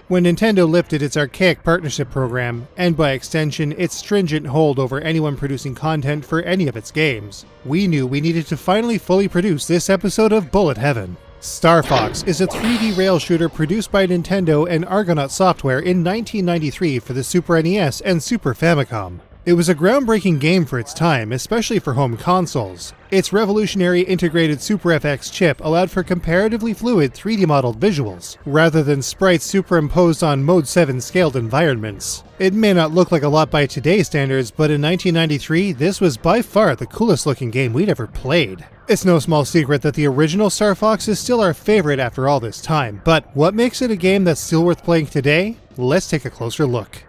When Nintendo lifted its archaic partnership program, and by extension its stringent hold over anyone producing content for any of its games, we knew we needed to finally fully produce this episode of Bullet Heaven. Starfox is a 3D rail shooter produced by Nintendo and Argonaut Software in 1993 for the Super NES and Super Famicom. It was a groundbreaking game for its time, especially for home consoles. Its revolutionary integrated Super FX chip allowed for comparatively fluid 3D modeled visuals, rather than sprites superimposed on Mode 7 scaled environments. It may not look like a lot by today's standards, but in 1993, this was by far the coolest looking game we'd ever played. It's no small secret that the original Starfox is still our favorite after all this time, but what makes it a game that's still worth playing today? Let's take a closer look.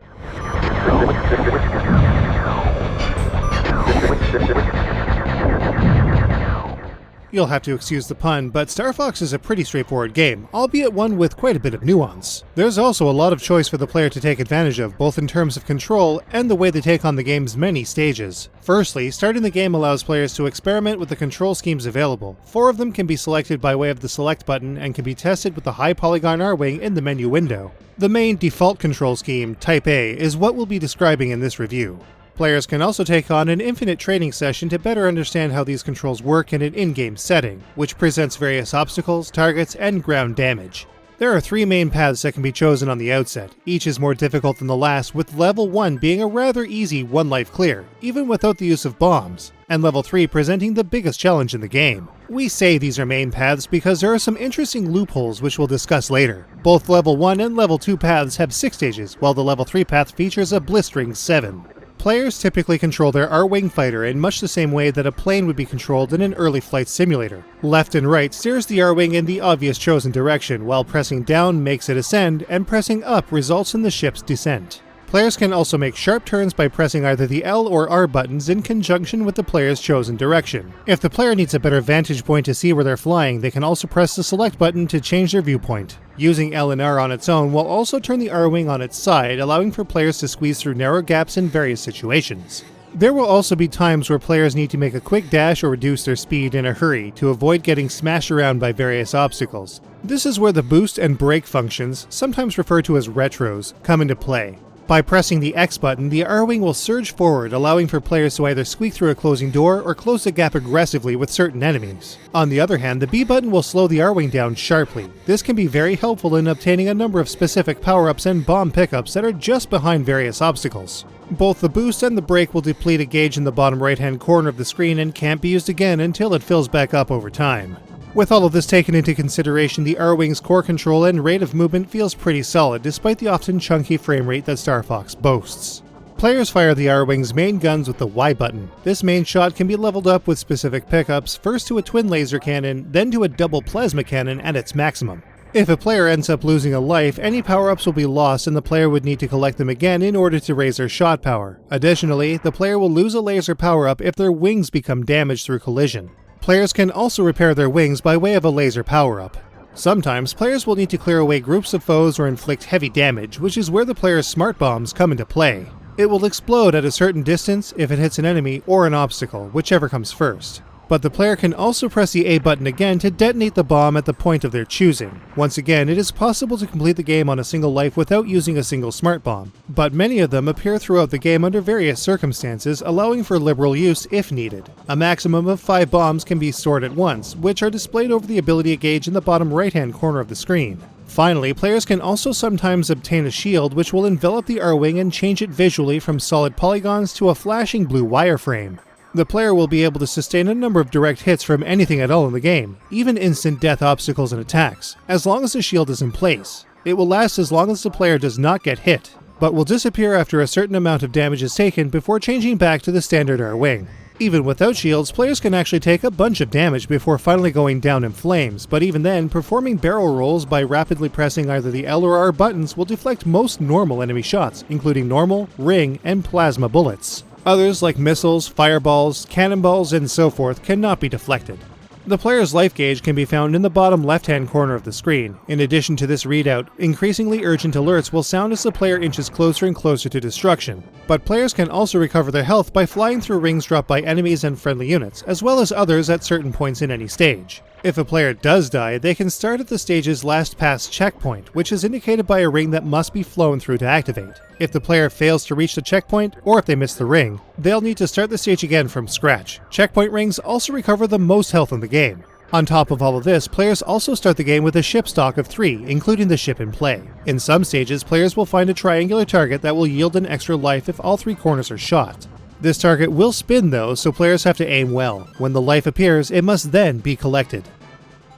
You'll have to excuse the pun, but Starfox is a pretty straightforward game, albeit one with quite a bit of nuance. There's also a lot of choice for the player to take advantage of, both in terms of control and the way they take on the game's many stages. Firstly, starting the game allows players to experiment with the control schemes available. 4 of them can be selected by way of the select button and can be tested with the high polygon R-wing in the menu window. The main default control scheme, Type A, is what we'll be describing in this review. Players can also take on an infinite training session to better understand how these controls work in an in-game setting, which presents various obstacles, targets, and ground damage. There are 3 main paths that can be chosen on the outset. Each is more difficult than the last, with Level 1 being a rather easy 1 life clear, even without the use of bombs, and Level 3 presenting the biggest challenge in the game. We say these are main paths because there are some interesting loopholes which we'll discuss later. Both Level 1 and Level 2 paths have 6 stages, while the Level 3 path features a blistering 7. Players typically control their R-Wing fighter in much the same way that a plane would be controlled in an early flight simulator. Left and right steers the R-Wing in the obvious chosen direction, while pressing down makes it ascend, and pressing up results in the ship's descent. Players can also make sharp turns by pressing either the L or R buttons in conjunction with the player's chosen direction. If the player needs a better vantage point to see where they're flying, they can also press the select button to change their viewpoint. Using L and R on its own will also turn the R-Wing on its side, allowing for players to squeeze through narrow gaps in various situations. There will also be times where players need to make a quick dash or reduce their speed in a hurry to avoid getting smashed around by various obstacles. This is where the boost and brake functions, sometimes referred to as retros, come into play. By pressing the X button, the R-Wing will surge forward, allowing for players to either squeak through a closing door or close the gap aggressively with certain enemies. On the other hand, the B button will slow the R-Wing down sharply. This can be very helpful in obtaining a number of specific power-ups and bomb pickups that are just behind various obstacles. Both the boost and the brake will deplete a gauge in the bottom right-hand corner of the screen and can't be used again until it fills back up over time. With all of this taken into consideration, the R-Wing's core control and rate of movement feels pretty solid despite the often chunky frame rate that Starfox boasts. Players fire the R-Wing's main guns with the Y button. This main shot can be leveled up with specific pickups, first to a twin laser cannon, then to a double plasma cannon at its maximum. If a player ends up losing a life, any power-ups will be lost and the player would need to collect them again in order to raise their shot power. Additionally, the player will lose a laser power-up if their wings become damaged through collision. Players can also repair their wings by way of a laser power-up. Sometimes, players will need to clear away groups of foes or inflict heavy damage, which is where the player's smart bombs come into play. It will explode at a certain distance if it hits an enemy or an obstacle, whichever comes first. But the player can also press the A button again to detonate the bomb at the point of their choosing. Once again, it is possible to complete the game on a single life without using a single smart bomb, but many of them appear throughout the game under various circumstances, allowing for liberal use if needed. A maximum of 5 bombs can be stored at once, which are displayed over the ability gauge in the bottom right-hand corner of the screen. Finally, players can also sometimes obtain a shield which will envelop the R-Wing and change it visually from solid polygons to a flashing blue wireframe. The player will be able to sustain a number of direct hits from anything at all in the game, even instant death obstacles and attacks, as long as the shield is in place. It will last as long as the player does not get hit, but will disappear after a certain amount of damage is taken before changing back to the standard R-Wing. Even without shields, players can actually take a bunch of damage before finally going down in flames, but even then, performing barrel rolls by rapidly pressing either the L or R buttons will deflect most normal enemy shots, including normal, ring, and plasma bullets. Others, like missiles, fireballs, cannonballs, and so forth, cannot be deflected. The player's life gauge can be found in the bottom left-hand corner of the screen. In addition to this readout, increasingly urgent alerts will sound as the player inches closer and closer to destruction. But players can also recover their health by flying through rings dropped by enemies and friendly units, as well as others at certain points in any stage. If a player does die, they can start at the stage's last pass checkpoint, which is indicated by a ring that must be flown through to activate. If the player fails to reach the checkpoint, or if they miss the ring, they'll need to start the stage again from scratch. Checkpoint rings also recover the most health in the game. On top of all of this, players also start the game with a ship stock of 3, including the ship in play. In some stages, players will find a triangular target that will yield an extra life if all 3 corners are shot. This target will spin though, so players have to aim well. When the life appears, it must then be collected.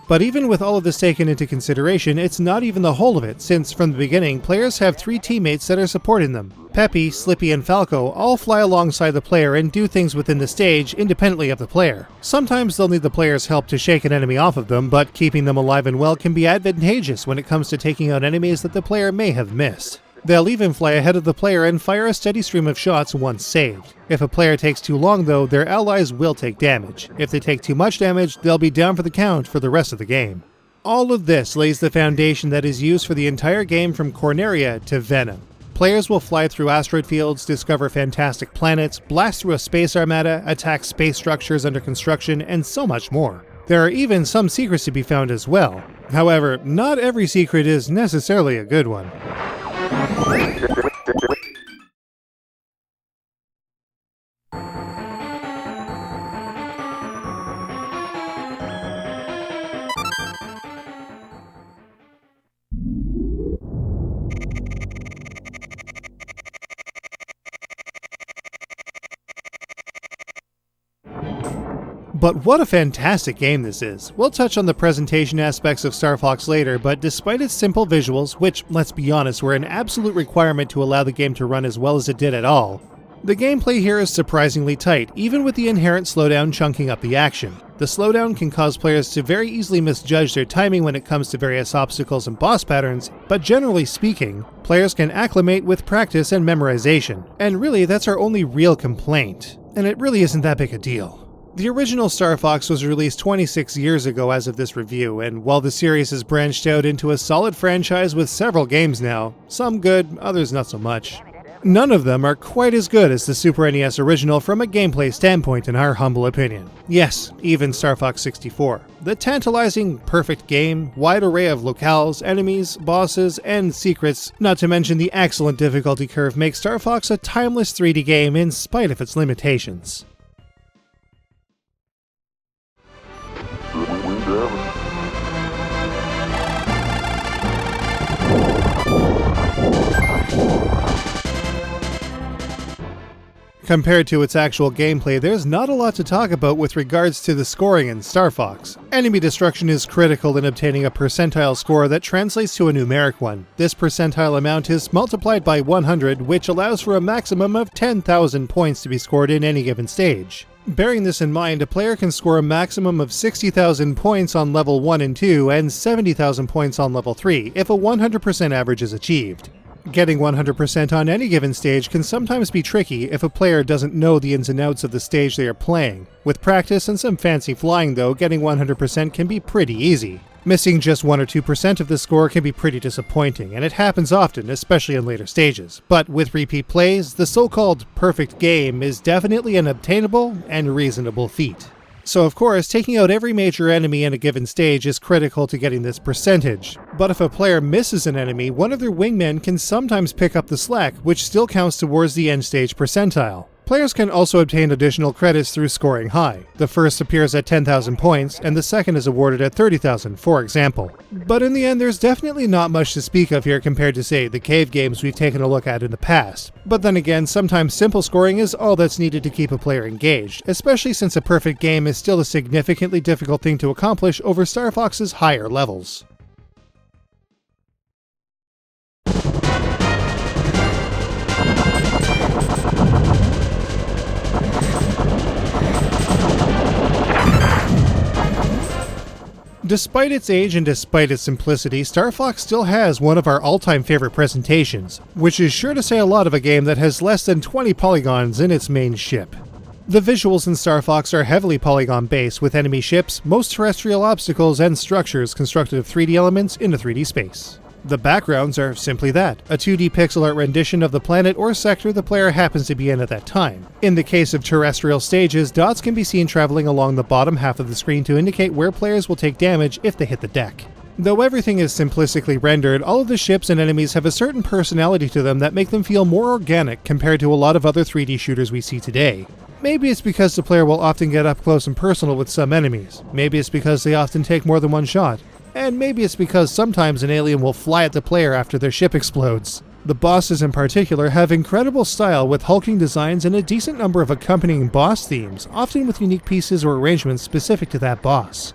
But even with all of this taken into consideration, it's not even the whole of it, since from the beginning, players have 3 teammates that are supporting them. Peppy, Slippy, and Falco all fly alongside the player and do things within the stage independently of the player. Sometimes they'll need the player's help to shake an enemy off of them, but keeping them alive and well can be advantageous when it comes to taking out enemies that the player may have missed. They'll even fly ahead of the player and fire a steady stream of shots once saved. If a player takes too long though, their allies will take damage. If they take too much damage, they'll be down for the count for the rest of the game. All of this lays the foundation that is used for the entire game from Corneria to Venom. Players will fly through asteroid fields, discover fantastic planets, blast through a space armada, attack space structures under construction, and so much more. There are even some secrets to be found as well. However, not every secret is necessarily a good one. But what a fantastic game this is. We'll touch on the presentation aspects of Starfox later, but despite its simple visuals, which, let's be honest, were an absolute requirement to allow the game to run as well as it did at all, the gameplay here is surprisingly tight, even with the inherent slowdown chunking up the action. The slowdown can cause players to very easily misjudge their timing when it comes to various obstacles and boss patterns, but generally speaking, players can acclimate with practice and memorization. And really, that's our only real complaint. And it really isn't that big a deal. The original Starfox was released 26 years ago as of this review, and while the series has branched out into a solid franchise with several games now, some good, others not so much, none of them are quite as good as the Super NES original from a gameplay standpoint in our humble opinion. Yes, even Star Fox 64. The tantalizing, perfect game, wide array of locales, enemies, bosses, and secrets, not to mention the excellent difficulty curve, makes Star Fox a timeless 3D game in spite of its limitations. Compared to its actual gameplay, there's not a lot to talk about with regards to the scoring in Starfox. Enemy destruction is critical in obtaining a percentile score that translates to a numeric one. This percentile amount is multiplied by 100, which allows for a maximum of 10,000 points to be scored in any given stage. Bearing this in mind, a player can score a maximum of 60,000 points on level 1 and 2 and 70,000 points on level 3 if a 100% average is achieved. Getting 100% on any given stage can sometimes be tricky if a player doesn't know the ins and outs of the stage they are playing. With practice and some fancy flying though, getting 100% can be pretty easy. Missing just 1 or 2% of the score can be pretty disappointing, and it happens often, especially in later stages. But with repeat plays, the so-called perfect game is definitely an obtainable and reasonable feat. So of course, taking out every major enemy in a given stage is critical to getting this percentage. But if a player misses an enemy, one of their wingmen can sometimes pick up the slack, which still counts towards the end stage percentile. Players can also obtain additional credits through scoring high. The first appears at 10,000 points, and the second is awarded at 30,000, for example. But in the end, there's definitely not much to speak of here compared to, say, the cave games we've taken a look at in the past. But then again, sometimes simple scoring is all that's needed to keep a player engaged, especially since a perfect game is still a significantly difficult thing to accomplish over Star Fox's higher levels. Despite its age and despite its simplicity, Starfox still has one of our all-time favorite presentations, which is sure to say a lot of a game that has less than 20 polygons in its main ship. The visuals in Star Fox are heavily polygon-based, with enemy ships, most terrestrial obstacles, and structures constructed of 3D elements in a 3D space. The backgrounds are simply that, a 2D pixel art rendition of the planet or sector the player happens to be in at that time. In the case of terrestrial stages, dots can be seen traveling along the bottom half of the screen to indicate where players will take damage if they hit the deck. Though everything is simplistically rendered, all of the ships and enemies have a certain personality to them that make them feel more organic compared to a lot of other 3D shooters we see today. Maybe it's because the player will often get up close and personal with some enemies, maybe it's because they often take more than one shot, and maybe it's because sometimes an alien will fly at the player after their ship explodes. The bosses in particular have incredible style with hulking designs and a decent number of accompanying boss themes, often with unique pieces or arrangements specific to that boss.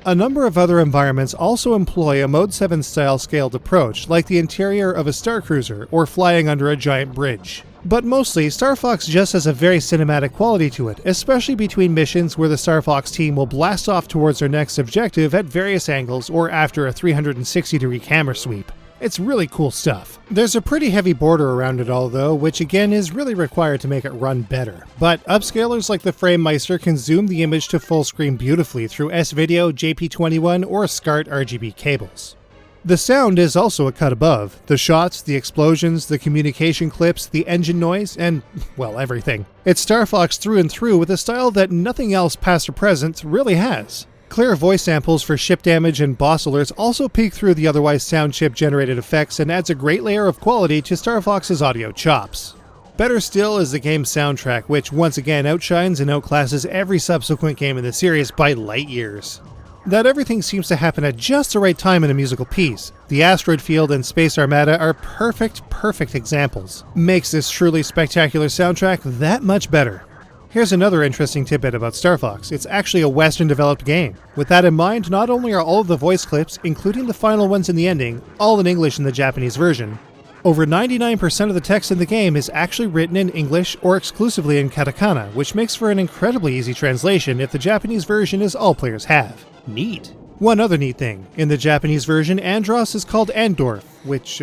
A number of other environments also employ a Mode 7 style scaled approach, like the interior of a star cruiser or flying under a giant bridge. But mostly, Star Fox just has a very cinematic quality to it, especially between missions where the Star Fox team will blast off towards their next objective at various angles or after a 360-degree camera sweep. It's really cool stuff. There's a pretty heavy border around it all though, which again is really required to make it run better. But upscalers like the FrameMeister can zoom the image to full screen beautifully through S-Video, JP21, or SCART RGB cables. The sound is also a cut above. The shots, the explosions, the communication clips, the engine noise, and, well, everything. It's Star Fox through and through with a style that nothing else past or present really has. Clear voice samples for ship damage and boss alerts also peek through the otherwise sound chip generated effects and adds a great layer of quality to Star Fox's audio chops. Better still is the game's soundtrack, which once again outshines and outclasses every subsequent game in the series by light years. That everything seems to happen at just the right time in a musical piece. The Asteroid Field and Space Armada are perfect examples. Makes this truly spectacular soundtrack that much better. Here's another interesting tidbit about Star Fox. It's actually a Western-developed game. With that in mind, not only are all of the voice clips, including the final ones in the ending, all in English in the Japanese version, over 99% of the text in the game is actually written in English or exclusively in katakana, which makes for an incredibly easy translation if the Japanese version is all players have. Neat. One other neat thing. In the Japanese version, Andros is called Andorf, which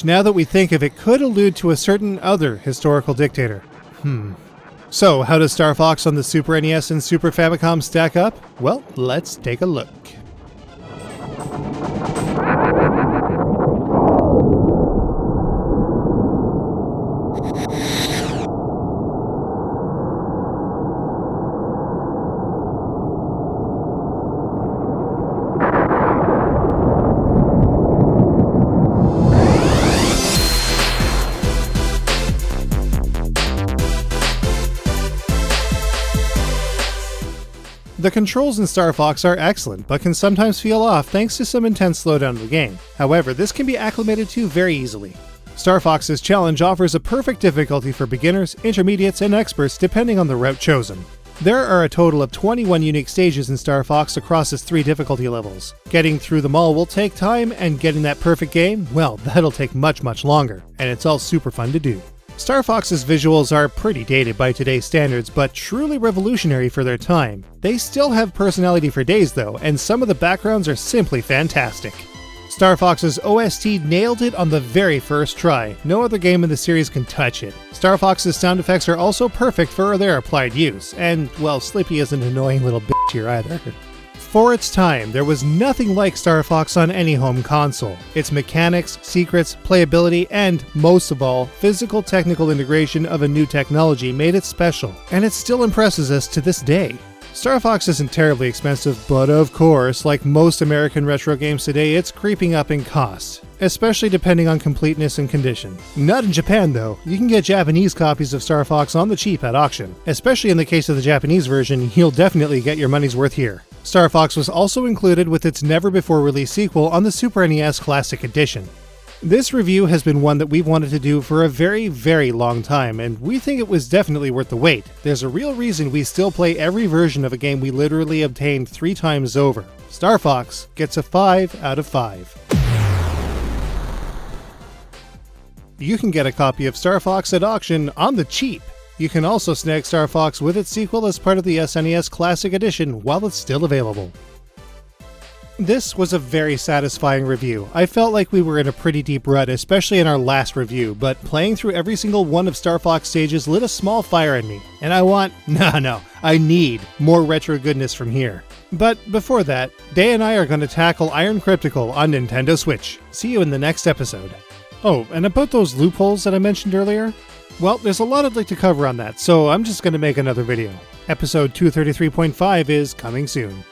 now that we think of it could allude to a certain other historical dictator. So, how does Star Fox on the Super NES and Super Famicom stack up? Well, let's take a look. The controls in Star Fox are excellent, but can sometimes feel off thanks to some intense slowdown of the game. However, this can be acclimated to very easily. Star Fox's challenge offers a perfect difficulty for beginners, intermediates, and experts depending on the route chosen. There are a total of 21 unique stages in Star Fox across its 3 difficulty levels. Getting through them all will take time, and getting that perfect game, well, that'll take much longer, and it's all super fun to do. Star Fox's visuals are pretty dated by today's standards, but truly revolutionary for their time. They still have personality for days though, and some of the backgrounds are simply fantastic. Star Fox's OST nailed it on the very first try. No other game in the series can touch it. Star Fox's sound effects are also perfect for their applied use, and, well, Sleepy is an annoying little bitch here either. For its time, there was nothing like Star Fox on any home console. Its mechanics, secrets, playability, and, most of all, physical technical integration of a new technology made it special, and it still impresses us to this day. Star Fox isn't terribly expensive, but of course, like most American retro games today, it's creeping up in cost, especially depending on completeness and condition. Not in Japan though. You can get Japanese copies of Star Fox on the cheap at auction. Especially in the case of the Japanese version, you'll definitely get your money's worth here. Star Fox was also included with its never-before-released sequel on the Super NES Classic Edition. This review has been one that we've wanted to do for a very long time, and we think it was definitely worth the wait. There's a real reason we still play every version of a game we literally obtained 3 times over. Star Fox gets a 5 out of 5. you can get a copy of Starfox at auction on the cheap. You can also snag Starfox with its sequel as part of the SNES Classic Edition while it's still available. This was a very satisfying review. I felt like we were in a pretty deep rut, especially in our last review, but playing through every single one of Starfox stages lit a small fire in me, and I need more retro goodness from here. But before that, Day and I are going to tackle Iron Cryptical on Nintendo Switch. See you in the next episode. Oh, and about those loopholes that I mentioned earlier? Well, there's a lot I'd like to cover on that, so I'm just going to make another video. Episode 233.5 is coming soon.